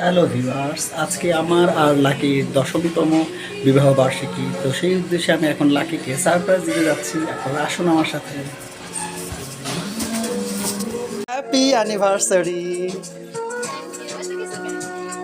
Hello viewers, আজকে আমার আর লাকির 10তম বিবাহ বার্ষিকী। তো সেই উদ্দেশ্যে আমি এখন লাকিকে সারপ্রাইজ দিতে যাচ্ছি। এখন আসুন আমার সাথে। Happy anniversary.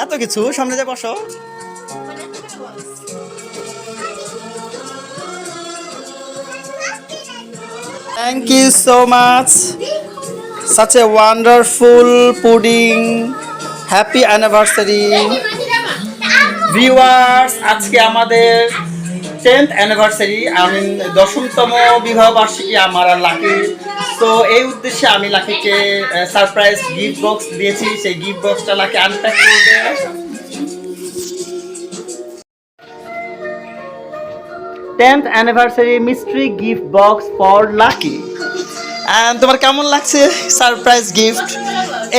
এত কিছু সামনে যে বসো। Thank you so much, such a wonderful pudding. Happy anniversary viewers. আজকে আমাদের 10th অ্যানিভার্সারি, আমি 10তম বিবাহ বার্ষিকী আমার আর লাকি। তো এই উদ্দেশ্যে আমি লাকিকে সারপ্রাইজ গিফট বক্স দিয়েছি। সেই গিফট বক্সটা লাকি আনপ্যাক করবে। 10th anniversary mystery gift box for lucky. And তোমার কেমন লাগছে সারপ্রাইজ গিফট?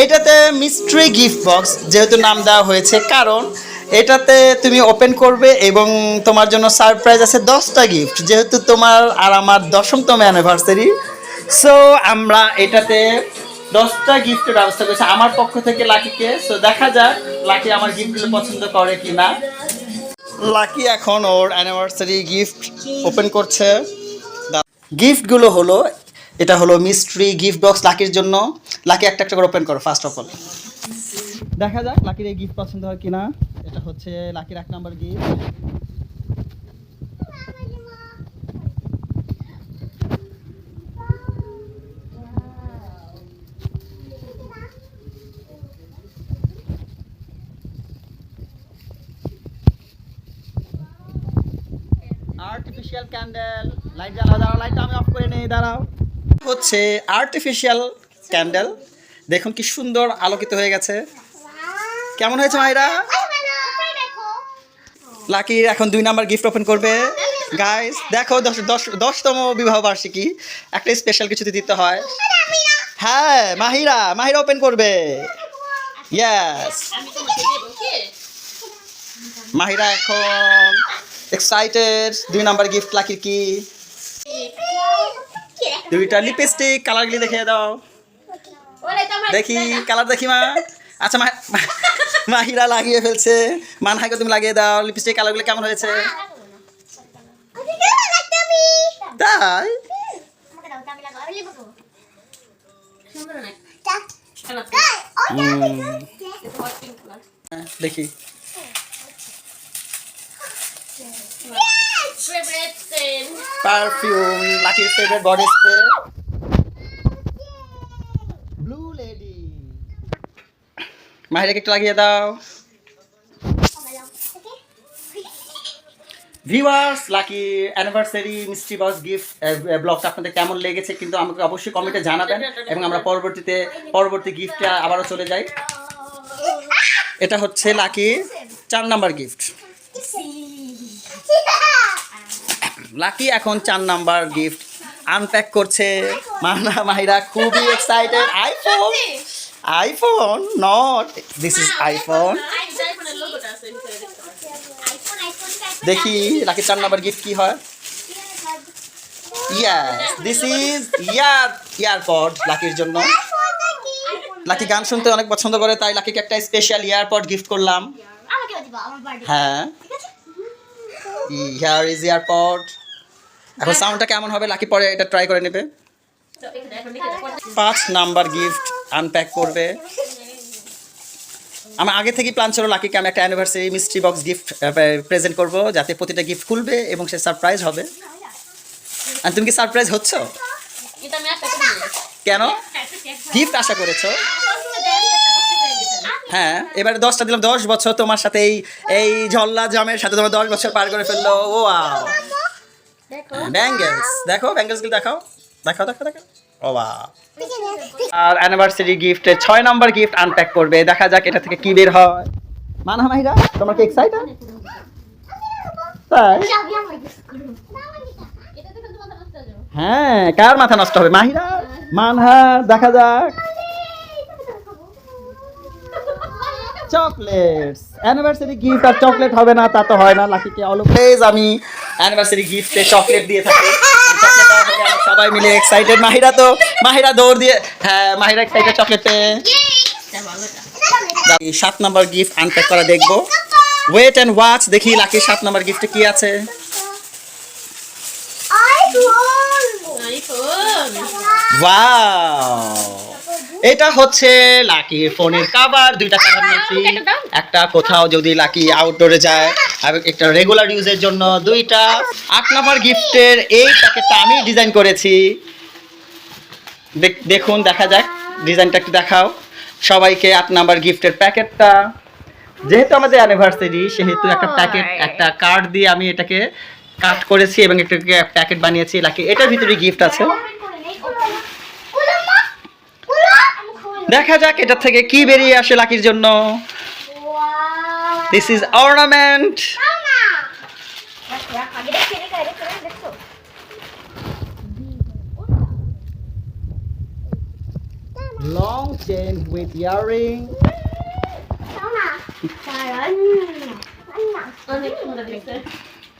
এটাতে মিস্ট্রি গিফট বক্স যেহেতু নাম দেওয়া হয়েছে, কারণ এটাতে তুমি ওপেন করবে এবং তোমার জন্য সারপ্রাইজ আছে 10টা গিফট, যেহেতু তোমার আর আমার 10তম অ্যানিভার্সারি। সো আমরা এটাতে 10টা গিফটের ব্যবস্থা করেছি আমার পক্ষ থেকে লাকিকে। সো দেখা যাক লাকি আমার গিফটগুলো পছন্দ করে কি না। লাকি এখন ওর অ্যানিভার্সারি গিফট ওপেন করছে। গিফটগুলো হলো, এটা হলো মিস্ট্রি গিফট বক্স লাকির জন্য। লাকি একটা একটা করে ওপেন করো ফার্স্ট অফ অল। দেখা যাক লাকির এই গিফট পছন্দ হয় কিনা। এটা হচ্ছে লাকির 1 নম্বর গিফট। Artificial candle. লাইট জ্বালাও, দাঁড়াও, লাইটটা আমি অফ করে নেই, দাঁড়াও। হচ্ছে আর্টিফিশিয়াল ক্যান্ডেল। দেখুন কি সুন্দর আলোকিত হয়ে গেছে। কেমন হয়েছে মাইরা? লাকির এখন 2 নাম্বার গিফট ওপেন করবে। গাইস দেখো, 10তম বিবাহ বার্ষিকী, একটা স্পেশাল কিছু দিতে হয়। হ্যাঁ, মাহিরা ওপেন করবে। ইয়েস, মাহিরা এখন এক্সাইটেড। 2 নাম্বার গিফট লাকির কি? 2টা লিপস্টিক। কালারগুলি দেখিয়ে দাও, দেখি কালার দেখি মা। আচ্ছা মাহিরা লাগিয়ে ফেলছে। মানহাকে তুমি লাগিয়ে দাও লিপস্টিক। কালারগুলো কেমন হয়েছে? তাই দেখি। পারফিউম, লাকির favourite body spray, blue lady. মাহিরাকে একটু লাগিয়ে দাও। Viewers, Lucky anniversary mystery box gift ব্লগটা আপনাদের কেমন লেগেছে কিন্তু আমাকে অবশ্যই কমেন্টে জানাবেন, এবং আমরা পরবর্তী গিফটে আবারও চলে যাই। এটা হচ্ছে লাকি 4 নাম্বার গিফট। লাকি এখন 4 নাম্বার গিফট আনপ্যাক করছে। মাহিরা খুবই excited. IPhone not, this is iPhone. দেখি লাকি 4 নাম্বার গিফট কি হয়। ইয়েস, দিস ইজ ইয়ারপড লাকির জন্য। লাকি গান শুনতে অনেক পছন্দ করে, তাই লাকিকে একটা স্পেশাল ইয়ারপড গিফট করলাম। হ্যাঁ, হিয়ার ইজ ইয়ারপড। এখন সাউন্ডটা কেমন হবে লাকি পরে এটা ট্রাই করে নেবে। 5 নাম্বার গিফট আনপ্যাক করবে। আমার আগে থেকেই প্ল্যান ছিল লাকিকে আমি একটা anniversary mystery box gift present করব, যাতে প্রতিটা গিফট খুলবে এবং সে সারপ্রাইজ হবে। আর তুমি কি সারপ্রাইজ হচ্ছ? কেন? গিফট আশা করেছো? হ্যাঁ, এবারে 10টা দিলাম। 10 বছর তোমার সাথে এই ঝল্লা জামের সাথে তোমার 10 বছর পার করে ফেললো। ও ওয়াও, ব্যাঙ্গেলস দেখো, ব্যাঙ্গেলসগুলো দেখাও। ও ওয়াও। আর অ্যানিভার্সারি গিফটে 6 নাম্বার গিফট আনপ্যাক করবে। দেখা যাক এটা থেকে কি বের হয়। মাহিরা, তোমরা কি এক্সাইটেড? তাই? হ্যাঁ, কার মাথা নষ্ট হবে? মাহিরা, মানহা। দেখা যাক। চকলেটস। অ্যানিভার্সারি গিফট আর চকলেট হবে না তা তো হয় না। লাকিকে অলওয়েজ আমি অ্যানিভার্সারি গিফটে চকলেট দিয়ে থাকি। সবাই মিলে এক্সাইটেড। মাহিরা দৌড় দিয়ে, হ্যাঁ মাহিরা এক্সাইটেড চকলেট পেয়ে। 7 নাম্বার গিফট আনপ্যাক করা দেখবো। ওয়েট অ্যান্ড ওয়াচ, দেখি লাকি 7 নাম্বার গিফটে কি আছে। ওয়াও, এটা হচ্ছে লাকি ফোনের কভার। 2টা কভার নিয়েছি, একটা কোথাও যদি লাকি আউটডোরে যায় আর একটা রেগুলার ইউজের জন্য 2টা। 8 নাম্বার গিফটের এই প্যাকেটটা আমি ডিজাইন করেছি। দেখুন, দেখা যাক ডিজাইনটা একটু দেখাও সবাইকে। 8 নাম্বার গিফটের প্যাকেটটা, যেহেতু আমাদের অ্যানিভার্সারি সেহেতু একটা প্যাকেট, একটা কার্ড দিয়ে আমি এটাকে কাট করেছি এবং একটা প্যাকেট বানিয়েছি লাকি। এটার ভিতরে গিফট আছে, দেখা যাক এটা থেকে কি বেরিয়ে আসে লাকির জন্য। This is ornament. Long chain with earring.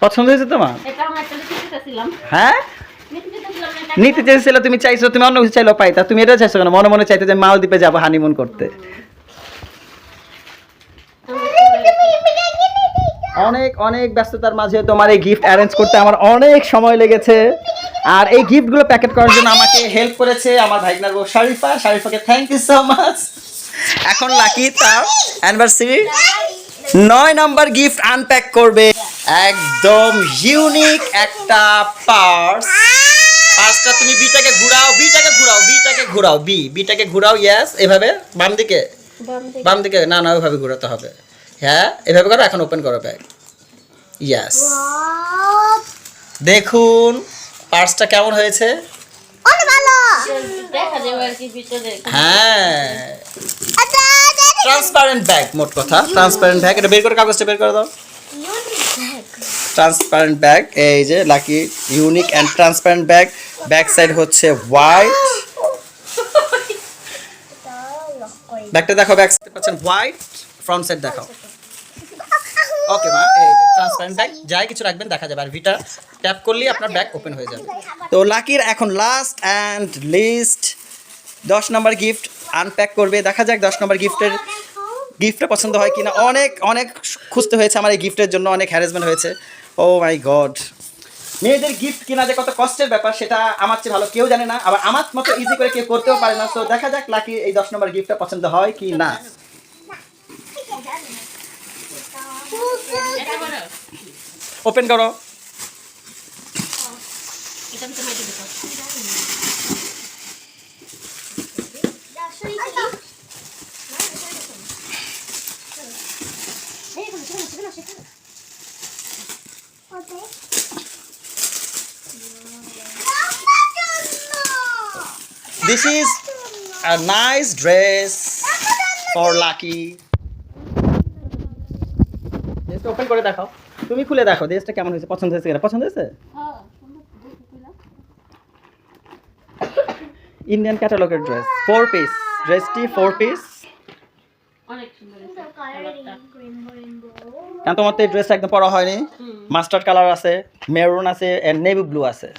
পছন্দ হয়েছে তোমার? হ্যাঁ, নিতে চেয়েছিল, তুমি চাইছো, তুমি অন্য কিছু চাইলেও পাইতা, তুমি এটা চাইছো কেন? মনে মনে চাইতে যে মালদ্বীপে যাবো হানিমুন করতে। অনেক অনেক ব্যস্ততার মাঝে তোমার এই গিফট অ্যারেঞ্জ করতে আমার অনেক সময় লেগেছে। আর এই গিফটগুলো প্যাকেট করার জন্য আমাকে হেল্প করেছে আমার ভাইগনার বউ শারিফা। শারিফাকে থ্যাংক ইউ সো মাচ। এখন লাকি তার অ্যানিভার্সারি 9 নাম্বার গিফট আনপ্যাক করবে। একদম ইউনিক একটা পার্স। পার্সটা তুমি বিটাকে ঘোরাও, বিটাকে ঘোরাও, বিটাকে ঘোরাও, বিটাকে ঘোরাও। ইয়েস, এভাবে বাম দিকে, বাম দিকে, না না ওইভাবে ঘোরাতে হবে। হ্যাঁ, এভাবে করো। এখন ওপেন করো ব্যাগ। ইয়েস, দেখুন পার্সটা কেমন হয়েছে। হ্যাঁ, ট্রান্সপারেন্ট ব্যাগ, মোট কথা ট্রান্সপারেন্ট ব্যাগ। এটা বের করে, কাগজটা বের করে দাও। ট্রান্সপারেন্ট ব্যাগ, এই যে lucky unique and transparent bag. Back side হচ্ছে হোয়াইট। ব্যাগটা দেখো, ব্যাক সাইড পাচ্ছেন হোয়াইট, ফ্রন্ট সাইড দেখাও। ওকে মা, এই যে ট্রান্সপারেন্ট ব্যাগ, যাই কিছু রাখবেন দেখা যাবে। আর ভিটা ট্যাপ করলেই আপনার ব্যাগ ওপেন হয়ে যাবে। তো লাকির এখন last and least 10 number gift unpack করবে। দেখা যাক 10 নাম্বার গিফটটা পছন্দ হয় কিনা। অনেক অনেক খুঁজতে হয়েছে আমার এই গিফটের জন্য, অনেক হ্যারাসমেন্ট হয়েছে। ও মাই গড, মেয়েদের গিফট কেনা যে কত কষ্টের ব্যাপার সেটা আমার চেয়ে ভালো কেউ জানে না, আবার আমার মতো ইজি করে কেউ করতেও পারে না। তো দেখা যাক লাকি এই 10 নম্বর গিফটটা পছন্দ হয় কি না। ওপেন করো। This is a nice dress for Lucky. ড্রেসটা ওপেন করে দেখাও, তুমি খুলে দেখো ড্রেসটা কেমন হয়েছে, পছন্দ হয়েছে কিনা। পছন্দ হয়েছে? ইন্ডিয়ান ক্যাটালগের ড্রেস, 4 পিস। ড্রেসটি 4 পিস। অনেক সুন্দর কারণ তোমার তো এই ড্রেসটা একদম পরা হয়নি। মাস্টার্ড কালার আছে, মেরুন আছে, এন্ড নেভি ব্লু আছে।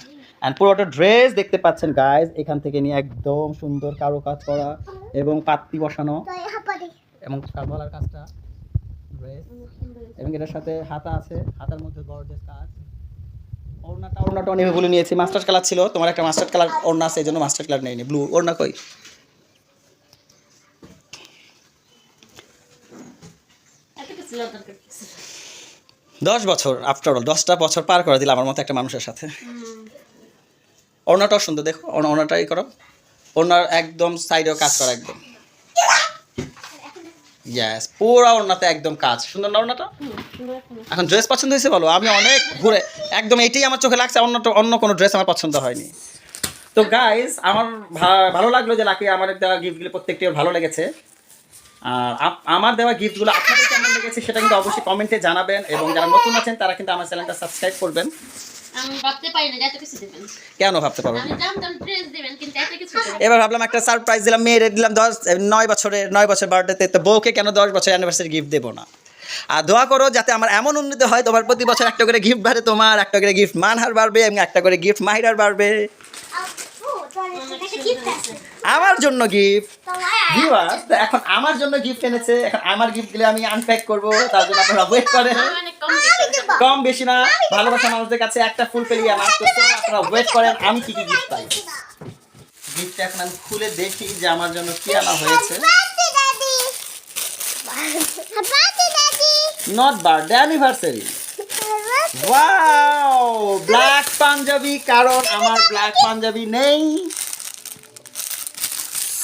অ্যান্ড পুরোটা ড্রেস দেখতে পাচ্ছেন গাইজ, এখান থেকে নিয়ে একদম সুন্দর কারো কাজ করা এবং পাত্তি বসানো এবং গলার কাজটা ড্রেস, এবং এটার সাথে হাতা আছে, হাতার মধ্যে গর্জিয়াস কাজ। ওড়নাটা নেভি ব্লু নিয়েছি, মাস্টার্ড কালার ছিল, তোমার একটা মাস্টার্ড কালার ওড়না আছে, এই জন্য মাস্টার্ড কালার নেইনি। ব্লু ওড়না কই? দশ বছর, আফটার অল 10টা বছর পার করে দিল আমার মতো একটা মানুষের সাথে। ওড়নাটাও সুন্দর, দেখো ওড়নাটাই করো, ওড়নার একদম সাইডেও কাজ করা একদম। ইয়েস, পুরো ওড়নাতে একদম কাজ। সুন্দর না ওড়নাটা? এখন ড্রেস পছন্দ হয়েছে বলো? আমি অনেক ঘুরে একদম এইটাই আমার চোখে লাগছে, অন্য কোনো ড্রেস আমার পছন্দ হয়নি। তো গাইজ, আমার ভালো লাগলো যে লাকি আমার দেওয়া গিফটগুলো প্রত্যেকটি ভালো লেগেছে। আর আমার দেওয়া গিফটগুলো আপনাদের কেমন লেগেছে সেটা কিন্তু অবশ্যই কমেন্টে জানাবেন, এবং যারা নতুন আছেন তারা কিন্তু আমার চ্যানেলটা সাবস্ক্রাইব করবেন। আমি ভাবতে পারি না এত কিছু দিবেন। কেন ভাবতে পারবেন? আমি জানতাম ড্রেস দিবেন, কিন্তু এত কিছু দিবেন। এবার ভাবলাম একটা সারপ্রাইজ দিলাম, মেয়েরে দিলাম 9 বছর বার্থডেতে, তো বউকে কেন 10 বছর অ্যানিভার্সারি গিফট দেবো না? আর দোয়া করো যাতে আমার এমন উন্নতি হয়, তোমার প্রতি বছর একটা করে গিফট বাড়ে, তোমার একটা করে গিফট মানহার বাড়বে এবং একটা করে গিফট মাহিরার বাড়বে। আমার জন্য গিফট ভিউয়ার্স, এখন আমার জন্য গিফট এনেছে। এখন আমার গিফট গুলো আমি আনপ্যাক করব, তার জন্য আপনারা ওয়েট করেন। কম বেশি না, ভালোবাসা মানুষদের কাছে একটা ফুল পেলি আমার, তো আপনারা ওয়েট করেন আমি কি কি গিফট পাই। গিফটটা এখন আমি খুলে দেখি যে আমার জন্য কি আনা হয়েছে। Not birthday, anniversary. Wow, black punjabi, কারণ আমার ব্ল্যাক পাঞ্জাবি নেই।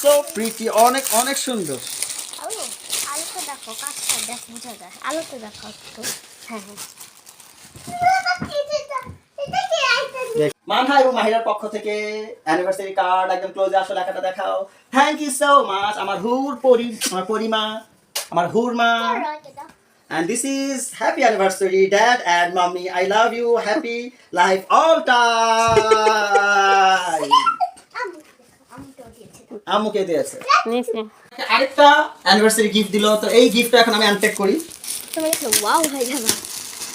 সো প্রিটি, অনেক অনেক সুন্দর। আলোতে দেখো, কাজটা দেখ, বুঝা যায়। আলোতে দেখো একটু। হ্যাঁ মানহা এবং মাহিরার পক্ষ থেকে অ্যানিভার্সারি কার্ড, একদম ক্লোজে আসো, লেখাটা দেখাও। থ্যাংক ইউ সো মাচ আমার হুর পরি, আমার পরিমা, আমার হুর মা। And this is happy anniversary, Dad and Mommy. I love you. Happy life all time. আম্মুকে দিয়েছে। আরেকটা অ্যানিভার্সারি গিফট দিলো, তো এই গিফটটা এখন আমি আনপ্যাক করি। তুমি দেখো, ওয়াও হয়ে যাবে।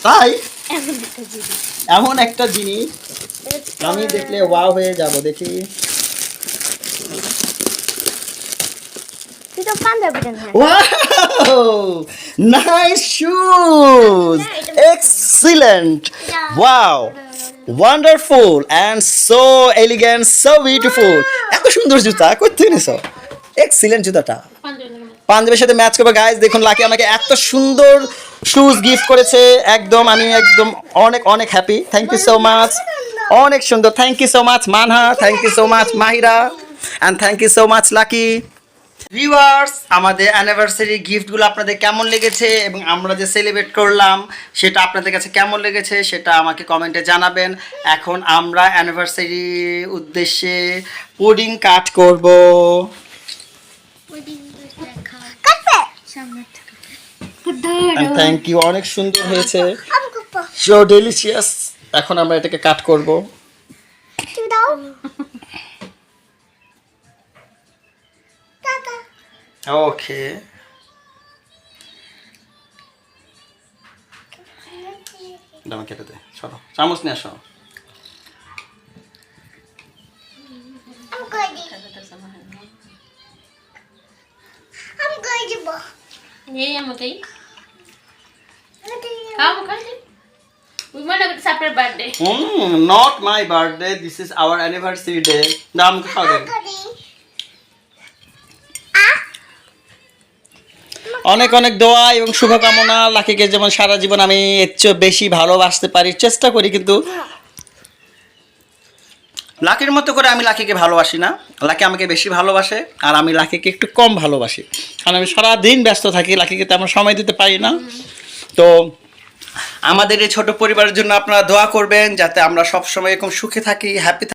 তাই এমন একটা জিনিস, এমন একটা জিনিস আমি দেখলে ওয়াও হয়ে যাব। দেখি, তুই তো পাঞ্জাবি দেন। হ্যাঁ wow, nice shoes, excellent, wow, wonderful and so elegant, so beautiful. এত সুন্দর জুতা কই থেকে নিছো? এক্সিলেন্ট জুতাটা পাঞ্জাবির সাথে ম্যাচ করবে। গাইস দেখুন, লাকি আমাকে এত সুন্দর শুজ গিফট করেছে, একদম আমি একদম অনেক অনেক happy. Thank you so much, অনেক সুন্দর। Thank you so much Manha, thank you so much Mahira, and thank you so much Lucky. Viewers, আমাদের অ্যানিভার্সারি গিফটগুলো আপনাদের কেমন লেগেছে এবং আমরা যে সেলিব্রেট করলাম সেটা আপনাদের কাছে কেমন লেগেছে সেটা আমাকে কমেন্টে জানাবেন। এখন আমরা অ্যানিভার্সারি উদ্দেশ্যে পুডিং কাট করব। থ্যাংক ইউ, অনেক সুন্দর হয়েছে, সো ডেলিশিয়াস। এখন আমরা এটাকে কাট করব। ওকে, দাম কেটে দে, সরো, চামচ নিয়ে আসো। Yay, I'm okay. Come, come. We want to separate birthday. Not my birthday, this is our anniversary day. দাম খাও দেন। অনেক অনেক দোয়া এবং শুভকামনা। লাকিকে যেমন সারা জীবন আমি এর চেয়ে বেশি ভালোবাসতে পারি চেষ্টা করি, কিন্তু লাকির মতো করে আমি লাকিকে ভালোবাসি না। লাকি আমাকে বেশি ভালোবাসে আর আমি লাকিকে একটু কম ভালোবাসি, কারণ আমি সারাদিন ব্যস্ত থাকি, লাকিকে তেমন সময় দিতে পারি না। তো আমাদের এই ছোট পরিবারের জন্য আপনারা দোয়া করবেন যাতে আমরা সবসময় এরকম সুখে থাকি, হ্যাপি থাকি।